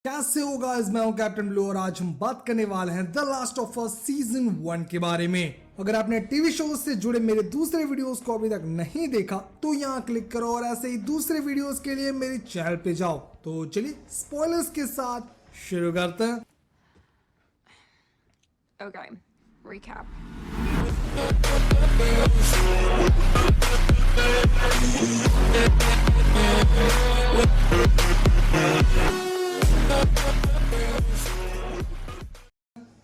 कैसे होगा इस मैं हूं कैप्टन ब्लू और आज हम बात करने वाले हैं the last of us season 1 के बारे में। अगर आपने टीवी शो से जुड़े मेरे दूसरे वीडियोस को अभी तक नहीं देखा तो यहाँ क्लिक करो और ऐसे ही दूसरे वीडियोस के लिए मेरे चैनल पे जाओ। तो चलिए स्पॉयलर्स के साथ शुरू करते हैं। Okay, recap.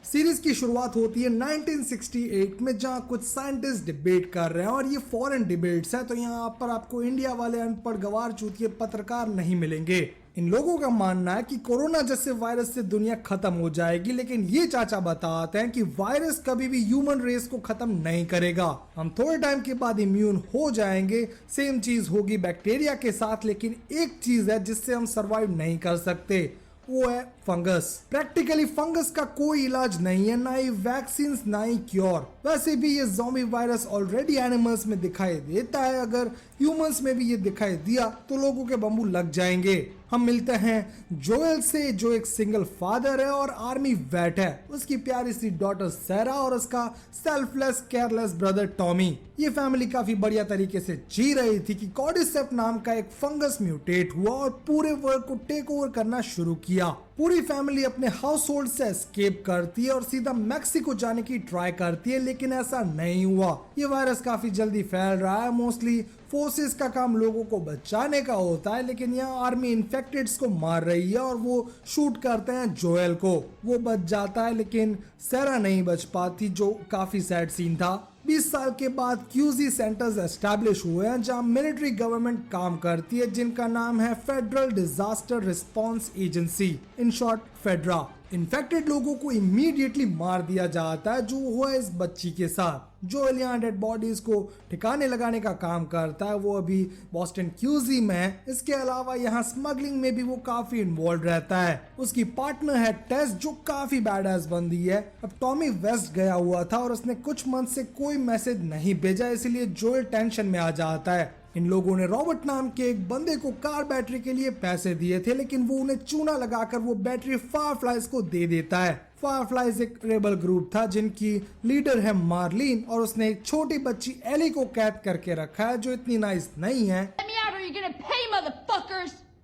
सीरीज की शुरुआत होती है 1968 में, जहां कुछ साइंटिस्ट डिबेट कर रहे हैं और ये फॉरेन डिबेट्स हैं, तो यहाँ पर आपको इंडिया वाले अनपढ़ गवार चूतिए पत्रकार नहीं मिलेंगे। इन लोगों का मानना है कि कोरोना जैसे वायरस से दुनिया खत्म हो जाएगी, लेकिन ये चाचा बताते हैं कि वायरस कभी भी ह्यूमन रेस को खत्म नहीं करेगा। हम थोड़े टाइम के बाद इम्यून हो जाएंगे। सेम चीज होगी बैक्टीरिया के साथ, लेकिन एक चीज है जिससे हम सरवाइव नहीं कर सकते, वो है फंगस। प्रैक्टिकली फंगस का कोई इलाज नहीं है, ना ही वैक्सीन ना ही क्योर। वैसे भी ये ज़ॉम्बी वायरस ऑलरेडी एनिमल्स में दिखाई देता है, अगर ह्यूमंस में भी ये दिखाई दिया तो लोगों के बम्बू लग जाएंगे। हम मिलते हैं जोएल से, जो एक सिंगल फादर है और आर्मी वेट है। उसकी प्यारी सी डॉटर सैरा और उसका सेल्फलेस केयरलेस ब्रदर टॉमी। ये फैमिली काफी बढ़िया तरीके से जी रही थी कि कॉर्डिसेप्स नाम का एक फंगस म्यूटेट हुआ और पूरे वर्ल्ड को टेक ओवर करना शुरू किया। पूरी फैमिली अपने हाउस होल्ड से एस्केप करती है और सीधा मैक्सिको जाने की ट्राई करती है, लेकिन ऐसा नहीं हुआ। ये वायरस काफी जल्दी फैल रहा है। मोस्टली फोर्सेस का काम लोगों को बचाने का होता है, लेकिन यहाँ आर्मी इन्फेक्टेड्स को मार रही है और वो शूट करते हैं जोएल को। वो बच जाता है, लेकिन सैरा नहीं बच पाती, जो काफी सैड सीन था। 20 साल के बाद क्यूजी सेंटर्स एस्टैब्लिश हुए हैं, जहां मिलिट्री गवर्नमेंट काम करती है, जिनका नाम है federal disaster response agency, in short फेडरा। इन्फेक्टेड लोगों को इमीडिएटली मार दिया जाता है, जो हुआ इस बच्ची के साथ। जो यहाँ डेड बॉडीज को ठिकाने लगाने का काम करता है, वो अभी बॉस्टन क्यूजी में है। इसके अलावा यहाँ स्मगलिंग में भी वो काफी इन्वॉल्व रहता है। उसकी पार्टनर है टेस, जो काफी बैडएस बंदी है। अब टॉमी वेस्ट गया हुआ था और उसने कुछ मंथ से कोई मैसेज नहीं भेजा, इसलिए जोएल टेंशन में आ जाता है। इन लोगों ने रॉबर्ट नाम के एक बंदे को कार बैटरी के लिए पैसे दिए थे, लेकिन वो उन्हें चूना लगाकर वो बैटरी फायरफ्लाइज को दे देता है। फायरफ्लाइज एक रेबल ग्रुप था जिनकी लीडर है मार्लिन, और उसने एक छोटी बच्ची एली को कैद करके रखा है, जो इतनी नाइस नहीं है।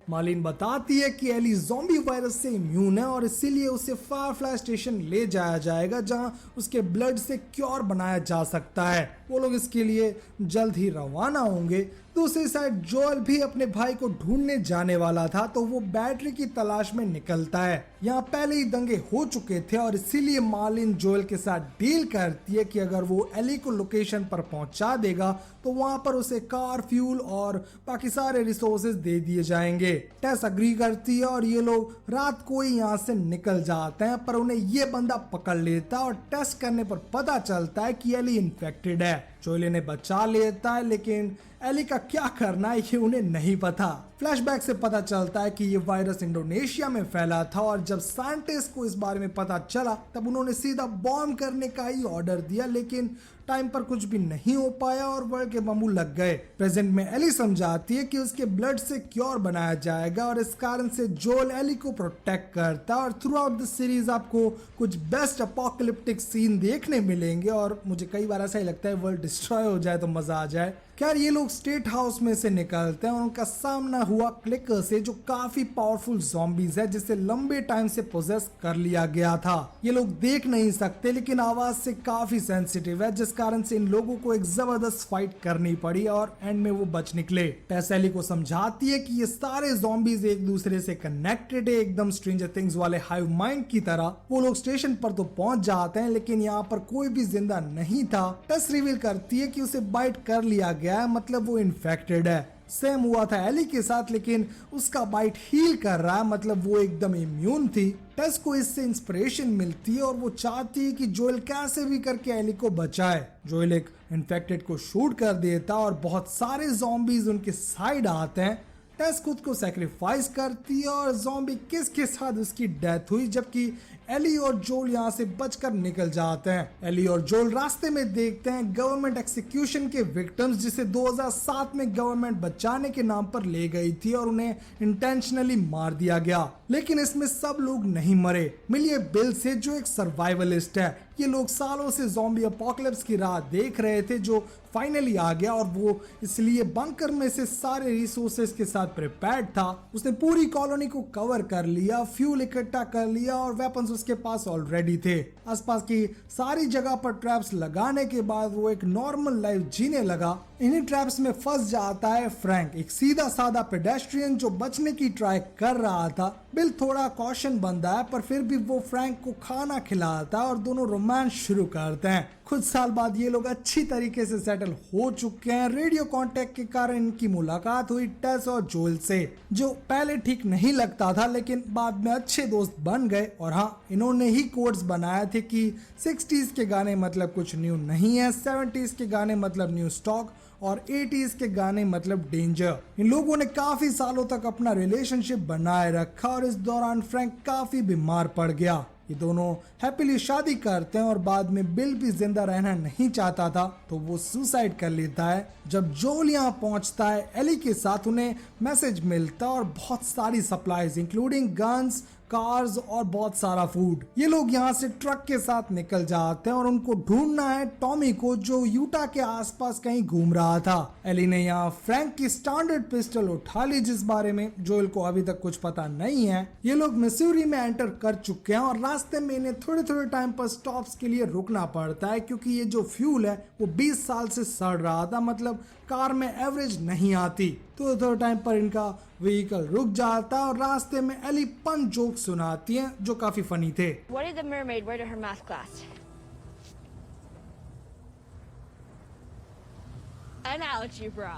मार्लिन बताती है कि एली ज़ॉम्बी वायरस से इम्यून है और इसीलिए उसे फायरफ्लाई स्टेशन ले जाया जाएगा, जहां उसके ब्लड से क्योर बनाया जा सकता है। वो लोग इसके लिए जल्द ही रवाना होंगे। दूसरी साइड जोएल भी अपने भाई को ढूंढने जाने वाला था, तो वो बैटरी की तलाश में निकलता है। यहाँ पहले ही दंगे हो चुके थे और इसीलिए मार्लिन जोएल के साथ डील करती है कि अगर वो एली को लोकेशन पर पहुंचा देगा तो वहां पर उसे कार, फ्यूल और बाकी सारे रिसोर्सेज दे दिए जाएंगे। टेस अग्री करती है और ये लोग रात को ही यहाँ से निकल जाते हैं, पर उन्हें ये बंदा पकड़ लेता है और टेस्ट करने पर पता चलता है कि एली इन्फेक्टेड है। जोएल ने बचा लेता है, लेकिन एली का क्या करना है ये उन्हें नहीं पता। फ्लैशबैक से पता चलता है कि ये वायरस इंडोनेशिया में फैला था और जब साइंटिस्ट को इस बारे में पता चला तब उन्होंने सीधा बॉम्ब करने का ही ऑर्डर दिया, लेकिन टाइम पर कुछ भी नहीं हो पाया और वर्ल्ड के बम्बू लग गए। प्रेजेंट में एली समझाती है कि उसके ब्लड से क्योर बनाया जाएगा और इस कारण से जोएल एली को प्रोटेक्ट करता है। और थ्रू आउट द सीरीज आपको कुछ बेस्ट अपोकलिप्टिक सीन देखने मिलेंगे और मुझे कई बार ऐसा ही लगता है वर्ल्ड डिस्ट्रॉय हो जाए तो मजा आ जाए। खैर ये लोग स्टेट हाउस में से निकलते हैं और उनका सामना हुआ क्लिकर से, जो काफी पावरफुल ज़ॉम्बीज है, जिसे लंबे टाइम से पोजेस कर लिया गया था। ये लोग देख नहीं सकते, लेकिन आवाज से काफी सेंसिटिव है, जिस कारण से इन लोगों को एक जबरदस्त फाइट करनी पड़ी और एंड में वो बच निकले। टेस एली को समझाती है कि ये सारे ज़ॉम्बीज एक दूसरे से कनेक्टेड है, एकदम स्ट्रेंजर थिंग्स वाले हाइव माइंड की तरह। वो लोग स्टेशन पर तो पहुंच जाते हैं, लेकिन यहाँ पर कोई भी जिंदा नहीं था। टेस रिवील करती है कि उसे बाइट कर लिया गया है, मतलब वो इन्फेक्टेड है। सेम हुआ था एली के साथ, लेकिन उसका बाइट हील कर रहा है, मतलब वो एकदम इम्यून थी। टेस को इससे इंस्पिरेशन मिलती है और वो चाहती है कि जोएल कैसे भी करके एली को बचाए। जोएल एक इन्फेक्टेड को शूट कर देता और बहुत सारे ज़ॉम्बीज उनके साइड आते हैं। टेस खुद को सेक्रीफाइस करती है और ज़ॉम्बी किस के साथ उसकी डेथ हुई, जबकि एली और जोल यहाँ से बचकर निकल जाते हैं। एली और जोल रास्ते में देखते हैं गवर्नमेंट एक्सिक्यूशन के विक्टिम्स, जिसे 2007 में गवर्नमेंट बचाने के नाम पर ले गई थी और उन्हें इंटेंशनली मार दिया गया। लेकिन इसमें सब लोग नहीं मरे। मिलिए बिल से, जो एक सर्वाइवलिस्ट है। ये लोग सालों से ज़ॉम्बी अपोकलिप्स की राह देख रहे थे जो फाइनली आ गया, और वो इसलिए बंकर में से सारे रिसोर्सेज के साथ प्रिपेयर्ड था। उसने पूरी कॉलोनी को कवर कर लिया, फ्यूल इकट्ठा कर लिया और वेपन्स उसके पास ऑलरेडी थे। आसपास की सारी जगह पर ट्रैप्स लगाने के बाद वो एक नॉर्मल लाइफ जीने लगा। इन्हीं ट्रैप्स में फंस जाता है फ्रैंक, एक सीधा साधा पेडेस्ट्रियन जो बचने की ट्राई कर रहा था। बिल थोड़ा कॉशन बंदा है, पर फिर भी वो फ्रैंक को खाना खिलाता है और दोनों रोमांस शुरू करते हैं। कुछ साल बाद ये लोग अच्छी तरीके से सेटल हो चुके हैं। रेडियो कांटेक्ट के कारण इनकी मुलाकात हुई टेस और जोल से, जो पहले ठीक नहीं लगता था लेकिन बाद में अच्छे दोस्त बन गए। और हाँ, इन्होंने ही कोड्स बनाए थे कि 60s के गाने मतलब कुछ न्यू नहीं है, 70s के गाने मतलब न्यू स्टॉक और 80s के गाने मतलब डेंजर। इन लोगों ने काफी सालों तक अपना रिलेशनशिप बनाए रखा और इस दौरान फ्रैंक काफी बीमार पड़ गया। ये दोनों हैप्पीली शादी करते हैं और बाद में बिल भी जिंदा रहना नहीं चाहता था तो वो सुसाइड कर लेता है। जब जोल यहाँ पहुंचता है एली के साथ, उन्हें मैसेज मिलता है और बहुत सारी सप्लाईज इंक्लूडिंग गन्स, कार्स और बहुत सारा फूड। ये लोग यहाँ से ट्रक के साथ निकल जाते हैं और उनको ढूंढना है टॉमी को, जो यूटा के आसपास कहीं घूम रहा था। एली ने यहाँ फ्रैंक की स्टैंडर्ड पिस्टल उठा ली, जिस बारे में जोएल को अभी तक कुछ पता नहीं है। ये लोग मिसूरी में एंटर कर चुके हैं और रास्ते में इन्हें थोड़े थोड़े टाइम पर स्टॉप्स के लिए रुकना पड़ता है, क्योंकि ये जो फ्यूल है वो 20 साल से सड़ रहा था, मतलब कार में एवरेज नहीं आती। तो थोड़े टाइम पर इनका व्हीकल रुक जाता है और रास्ते में एली पंच जोक सुनाती है जो काफी फनी थे। What did the mermaid wear to her math class? An algebra.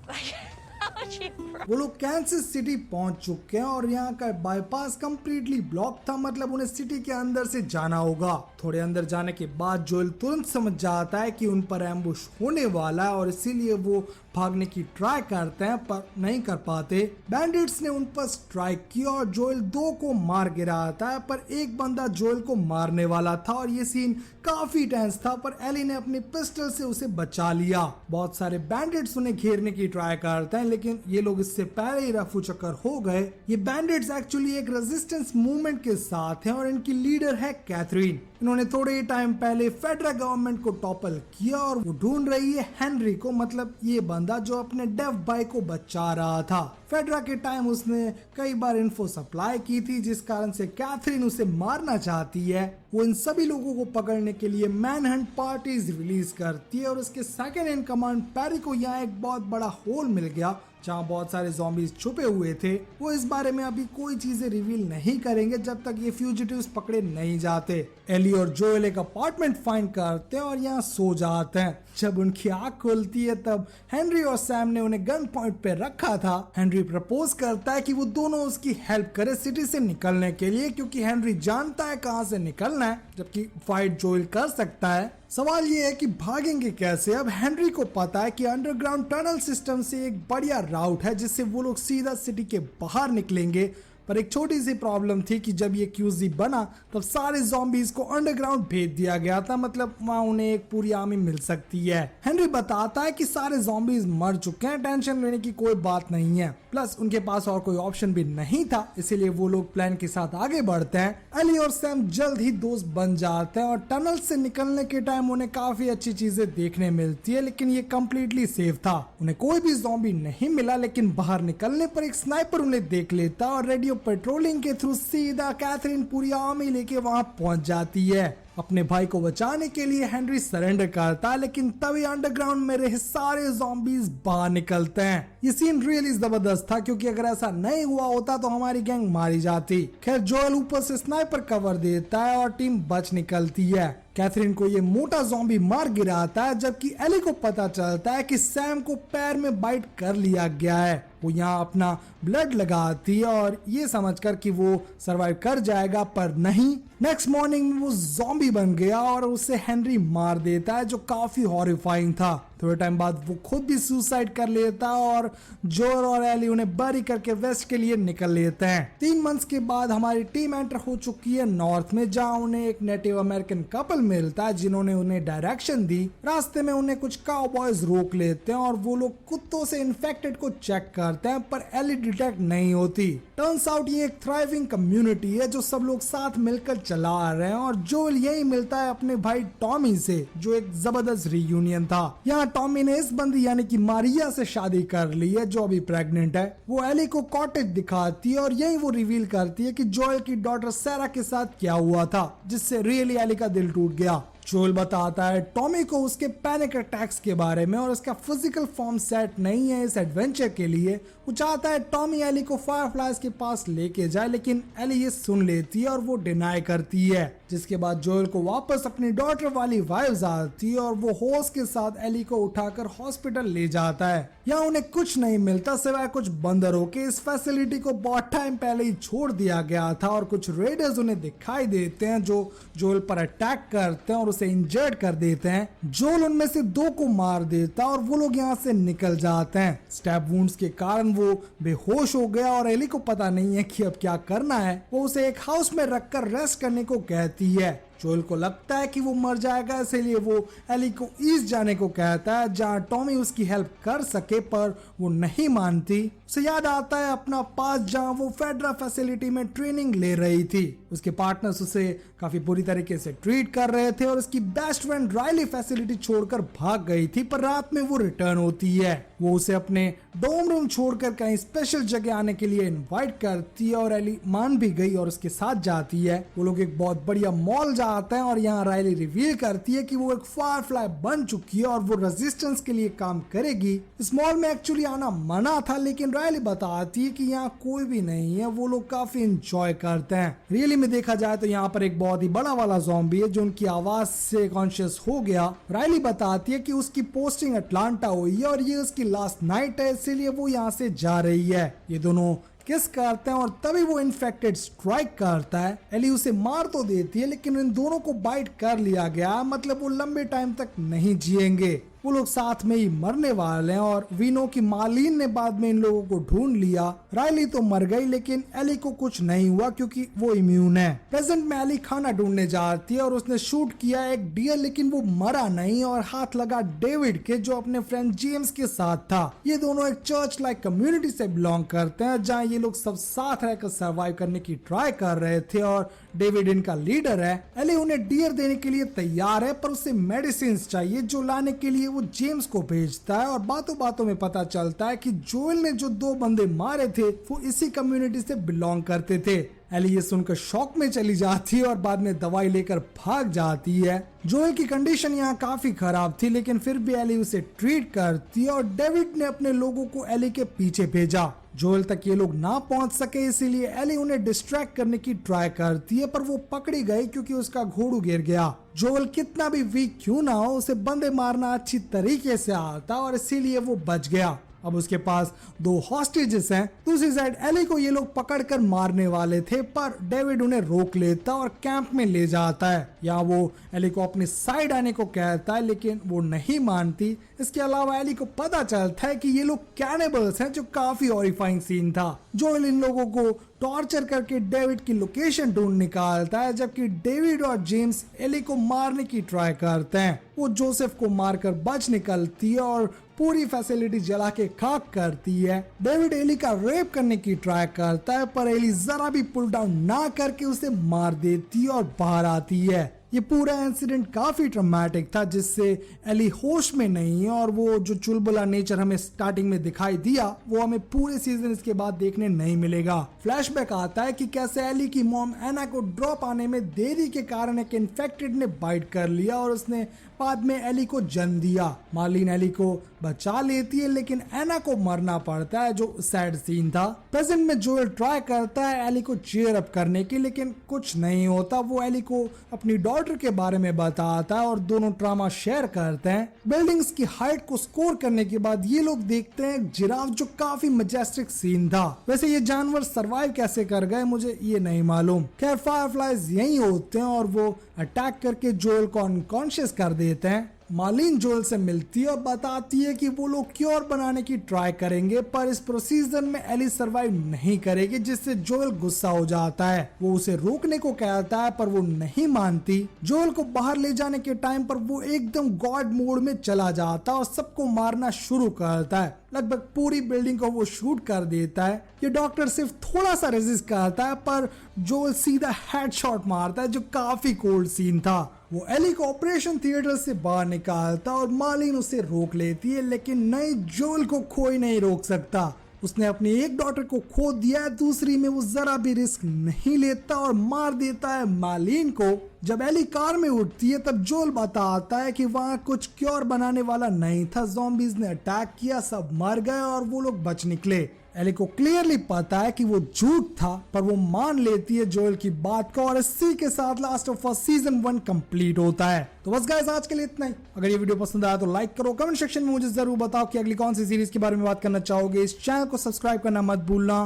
Algebra. वो लोग कैंसस सिटी पहुंच चुके हैं और यहाँ का बाईपास कंप्लीटली ब्लॉक था, मतलब उन्हें सिटी के अंदर से जाना होगा। थोड़े अंदर जाने के बाद जोएल तुरंत समझ जाता है कि उन पर एम्बुश होने वाला है और इसीलिए वो भागने की ट्राई करते हैं पर नहीं कर पाते। बैंडिट्स ने उन पर स्ट्राइक किया और जोएल 2 को मार गिराता है, पर एक बंदा जोएल को मारने वाला था और ये सीन काफी टेंस था, पर एली ने अपनी पिस्टल से उसे बचा लिया। बहुत सारे बैंडिट्स उन्हें घेरने की ट्राई करते हैं लेकिन ये लोग इससे पहले ही रफू चक्कर हो गए। ये बैंडिट्स एक्चुअली एक रेजिस्टेंस मूवमेंट के साथ हैं और इनकी लीडर है कैथरीन। इन्होंने थोड़े ही टाइम पहले फेडरल गवर्नमेंट को टॉपल किया और वो ढूंढ रही है हेनरी को, मतलब ये बंदा जो अपने डेफ भाई को बचा रहा था। फेडरल के टाइम उसने कई बार इन्फो सप्लाई की थी, जिस कारण से कैथरीन उसे मारना चाहती है। वो इन सभी लोगों को पकड़ने के लिए मैनहंट पार्टीज रिलीज करती है और उसके सेकंड इन कमांड पैरी को यहाँ एक बहुत बड़ा होल मिल गया जहाँ बहुत सारे ज़ॉम्बीज छुपे हुए थे। वो इस बारे में अभी कोई चीजें रिवील नहीं करेंगे जब तक ये फ्यूजिटिव्स पकड़े नहीं जाते। एली और जोएल एक अपार्टमेंट फाइंड करते हैं और यहाँ सो जाते हैं। जब उनकी आंख खुलती है तब हेनरी और सैम ने उन्हें गन पॉइंट पे रखा था। हेनरी प्रपोज करता है कि वो दोनों उसकी हेल्प करे सिटी से निकलने के लिए, क्योंकि हेनरी जानता है कहाँ से निकलना है, जबकि फाइट जोएल कर सकता है। सवाल ये है कि भागेंगे कैसे। अब हेनरी को पता है कि अंडरग्राउंड टनल सिस्टम से एक बढ़िया राउट है जिससे वो लोग सीधा सिटी के बाहर निकलेंगे, पर एक छोटी सी प्रॉब्लम थी कि जब ये क्यूजी बना तब सारे ज़ॉम्बीज को अंडरग्राउंड भेज दिया गया था, मतलब वहाँ उन्हें एक पूरी आर्मी मिल सकती है। हेनरी बताता है कि सारे ज़ॉम्बीज मर चुके हैं, टेंशन लेने की कोई बात नहीं है, प्लस उनके पास और कोई ऑप्शन भी नहीं था, इसीलिए वो लोग प्लान के साथ आगे बढ़ते हैं। एली और सैम जल्द ही दोस्त बन जाते हैं और टनल से निकलने के टाइम उन्हें काफी अच्छी चीजें देखने मिलती है, लेकिन ये कम्प्लीटली सेफ था। उन्हें कोई भी ज़ॉम्बी नहीं मिला, लेकिन बाहर निकलने पर एक स्नाइपर उन्हें देख लेता और रेडियो पेट्रोलिंग के थ्रू सीधा कैथरीन पूरी आर्मी लेके वहां पहुंच जाती है। अपने भाई को बचाने के लिए हेनरी सरेंडर करता है, लेकिन तभी अंडरग्राउंड में रहे सारे ज़ॉम्बीज बाहर निकलते हैं। ये सीन रियली जबरदस्त था, क्योंकि अगर ऐसा नहीं हुआ होता तो हमारी गैंग मारी जाती। खैर जोएल ऊपर से स्नाइपर कवर देता है और टीम बच निकलती है। कैथरीन को ये मोटा ज़ॉम्बी मार गिराता है, जबकि एली को पता चलता है कि सैम को पैर में बाइट कर लिया गया है। वो यहाँ अपना ब्लड लगाती है और ये समझकर कि वो सरवाइव कर जाएगा, पर नहीं। नेक्स्ट मॉर्निंग वो ज़ॉम्बी बन गया और उसे हेनरी मार देता है, जो काफी हॉरिफाइंग था। थोड़े टाइम बाद वो खुद भी सुसाइड कर लेता है और जोल और एली उन्हें बरी करके वेस्ट के लिए निकल लेते हैं। 3 मंथ्स के बाद हमारी टीम एंटर हो चुकी है नॉर्थ में, जहां उन्हें एक नेटिव अमेरिकन कपल मिलता है जिन्होंने उन्हें डायरेक्शन दी। रास्ते में उन्हें कुछ काउबॉयज रोक लेते हैं और वो लोग कुत्तों से इन्फेक्टेड को चेक करते हैं, पर एली डिटेक्ट नहीं होती। टर्न्स आउट ये एक थ्राइविंग कम्युनिटी है जो सब लोग साथ मिलकर चला रहे हैं और जोल यही मिलता है अपने भाई टॉमी से, जो एक जबरदस्त रीयूनियन था। यहाँ टॉमी ने इस बंदी यानी कि मारिया से शादी कर ली है जो अभी प्रेग्नेंट है। वो एली को कॉटेज दिखाती है और यही वो रिवील करती है कि जोएल की डॉटर सैरा के साथ क्या हुआ था, जिससे रियली एली का दिल टूट गया। जोएल बताता है टॉमी को उसके पैनिक अटैक्स के बारे में और उसका फिजिकल फॉर्म सेट नहीं है इस एडवेंचर के लिए। वो चाहता है टॉमी एली को फायरफ्लाइज के पास लेके जाए, लेकिन एली ये सुन लेती है और वो डिनाई करती है, जिसके बाद जोएल को वापस अपनी डॉटर वाली वाइब्स आती है और वो होस के साथ एली को उठाकर हॉस्पिटल ले जाता है। यहाँ उन्हें कुछ नहीं मिलता सिवाय कुछ बंदरों के। इस फैसिलिटी को बहुत टाइम पहले ही छोड़ दिया गया था और कुछ रेडर्स उन्हें दिखाई देते हैं जो जोएल पर अटैक करते हैं और उसे इंजर्ड कर देते हैं। जोएल उनमें से 2 को मार देता है और वो लोग यहाँ से निकल जाते हैं। स्टैब वुंड्स के कारण वो बेहोश हो गया और एली को पता नहीं है कि अब क्या करना है। वो उसे एक हाउस में रखकर रेस्ट करने को कहती है। जोएल को लगता है कि वो मर जाएगा, इसलिए वो एली को ईस्ट जाने को कहता है जहां टॉमी उसकी हेल्प कर सके, पर वो नहीं मानती। उसे याद आता है अपना पास जहां वो फेडरा फैसिलिटी में ट्रेनिंग ले रही थी। उसके पार्टनर्स उसे काफी बुरी तरीके से ट्रीट कर रहे थे और उसकी बेस्ट फ्रेंड राइली फैसिलिटी छोड़कर भाग गई थी, पर रात में वो रिटर्न होती है। वो उसे अपने डोम रूम छोड़कर कहीं स्पेशल जगह आने के लिए इनवाइट करती है और एली मान भी गई और उसके साथ जाती है। वो लोग एक बहुत बढ़िया मॉल जाते हैं और यहाँ राइली रिवील करती है कि वो एक फायरफ्लाई बन चुकी है और वो रेजिस्टेंस के लिए काम करेगी। इस मॉल में एक्चुअली आना मना था, लेकिन राइली बताती है कि यहाँ कोई भी नहीं है, वो लोग काफी इंजॉय करते हैं। रियली में देखा जाए तो यहाँ पर एक बहुत ही बड़ा वाला ज़ॉम्बी है जो उनकी आवाज से कॉन्शियस हो गया। राइली बताती है कि उसकी पोस्टिंग अटलांटा हुई है और ये उसकी लास्ट नाइट है, इसीलिए वो यहाँ से जा रही है। ये दोनों किस करते हैं और तभी वो इन्फेक्टेड स्ट्राइक करता है। एली उसे मार तो देती है, लेकिन इन दोनों को बाइट कर लिया गया, मतलब वो लंबे टाइम तक नहीं जिएंगे। वो लोग साथ में ही मरने वाले हैं और वीनो की मार्लिन ने बाद में इन लोगों को ढूंढ लिया। राइली तो मर गई, लेकिन एली को कुछ नहीं हुआ क्योंकि वो इम्यून है। प्रेजेंट में एली खाना ढूंढने जाती है और उसने शूट किया एक डियर, लेकिन वो मरा नहीं और हाथ लगा डेविड के, जो अपने फ्रेंड जेम्स के साथ था। ये दोनों एक चर्च लाइक कम्युनिटी से बिलोंग करते हैं जहाँ ये लोग सब साथ रहकर सर्वाइव करने की ट्राई कर रहे थे और डेविड इनका लीडर है। एली उन्हें डियर देने के लिए तैयार है, पर उसे मेडिसिन चाहिए जो लाने के लिए वो जेम्स को भेजता है और बातों बातों में पता चलता है कि जोएल ने जो 2 बंदे मारे थे वो इसी कम्युनिटी से बिलोंग करते थे। एली ये सुनकर शॉक में चली जाती है और बाद में दवाई लेकर भाग जाती है। जोएल की कंडीशन यहाँ काफी खराब थी, लेकिन फिर भी एली उसे ट्रीट करती है और डेविड ने अपने लोगों को एली के पीछे भेजा। जोएल तक ये लोग ना पहुंच सके, इसीलिए एली उन्हें डिस्ट्रैक्ट करने की ट्राई करती है, पर वो पकड़ी गई क्योंकि उसका घोड़ू गिर गया। जोएल कितना भी वीक क्यों ना हो, उसे बंदे मारना अच्छी तरीके से आता और इसीलिए वो बच गया। अब उसके पास 2 हॉस्टेजेस हैं। दूसरी साइड एली को ये लोग पकड़कर मारने वाले थे, पर डेविड उन्हें रोक लेता और कैंप में ले जाता है। यहाँ वो एली को अपनी साइड आने को कहता है, लेकिन वो नहीं मानती। इसके अलावा एली को पता चलता है कि ये लोग कैनिबल्स हैं, जो काफी हॉरिफाइंग सीन था। जोएल इन लोगों को टॉर्चर करके डेविड की लोकेशन ढूंढ निकालता है, जबकि डेविड और जेम्स एली को मारने की ट्राई करते हैं। वो जोसेफ को मारकर बच निकलती है और पूरी फैसिलिटी जला के खाक करती है। डेविड एली का रेप करने की ट्राई करता है, पर एली जरा भी पुल डाउन ना करके उसे मार देती है और बाहर आती है। ये पूरा इंसिडेंट काफी ट्रॉमेटिक था, जिससे एली होश में नहीं है और वो जो चुलबुला नेचर हमें स्टार्टिंग में दिखाई दिया वो हमें पूरे सीजन इसके बाद देखने नहीं मिलेगा। फ्लैशबैक आता है कि कैसे एली की मॉम एना को ड्रॉप आने में देरी के कारण एक इन्फेक्टेड ने बाइट कर लिया और उसने बाद में एली को जन्म दिया। मार्लिन एली को बचा लेती है, लेकिन एना को मरना पड़ता है, जो सैड सीन था। प्रेजेंट में जोएल ट्राई करता है एली को चीयर अप करने की, लेकिन कुछ नहीं होता। वो एली को अपनी डॉटर के बारे में बताता है और दोनों ट्रामा शेयर करते हैं। बिल्डिंग्स की हाइट को स्कोर करने के बाद ये लोग देखते हैं जिराफ, जो काफी मैजेस्टिक सीन था। वैसे ये जानवर सरवाइव कैसे कर गए मुझे ये नहीं मालूम। खैर फायरफ्लाइज यही होते हैं और वो अटैक करके जोएल को अनकॉन्शियस कर देते हैं। मार्लिन जोएल से मिलती है और बताती है कि वो लोग क्योर बनाने की ट्राई करेंगे, पर इस प्रोसीजर में एली सरवाइव नहीं करेगी, जिससे जोएल गुस्सा हो जाता है। वो उसे रोकने को कहता है पर वो नहीं मानती। जोएल को बाहर ले जाने के टाइम पर वो एकदम गॉड मोड में चला जाता है और सबको मारना शुरू करता है। लगभग पूरी बिल्डिंग को वो शूट कर देता है। ये डॉक्टर सिर्फ थोड़ा सा रेजिस्ट करता है पर जोएल सीधा हेडशॉट मारता है, जो काफी कोल्ड सीन था। वो एली को ऑपरेशन थिएटर से बाहर निकालता और मार्लिन उसे रोक लेती है, लेकिन नई जोएल को कोई नहीं रोक सकता। उसने अपनी एक डॉटर को खो दिया है, दूसरी में वो जरा भी रिस्क नहीं लेता और मार देता है मार्लिन को। जब एली कार में उठती है तब जोएल बताता है कि वहाँ कुछ क्योर बनाने वाला नहीं था, ज़ॉम्बीज़ ने अटैक किया, सब मर गए और वो लोग बच निकले। एली को क्लियरली पता है कि वो झूठ था, पर वो मान लेती है जोएल की बात को और इसी के साथ last of us season 1 complete होता है। तो बस गाइस आज के लिए इतना ही। अगर ये वीडियो पसंद आया तो लाइक करो, कमेंट सेक्शन में मुझे जरूर बताओ कि अगली कौन सी सीरीज के बारे में बात करना चाहोगे। इस चैनल को सब्सक्राइब करना मत भूलना।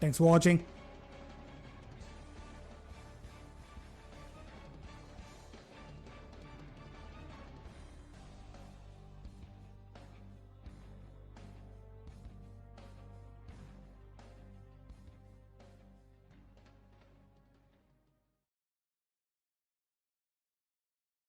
Thanks for watching.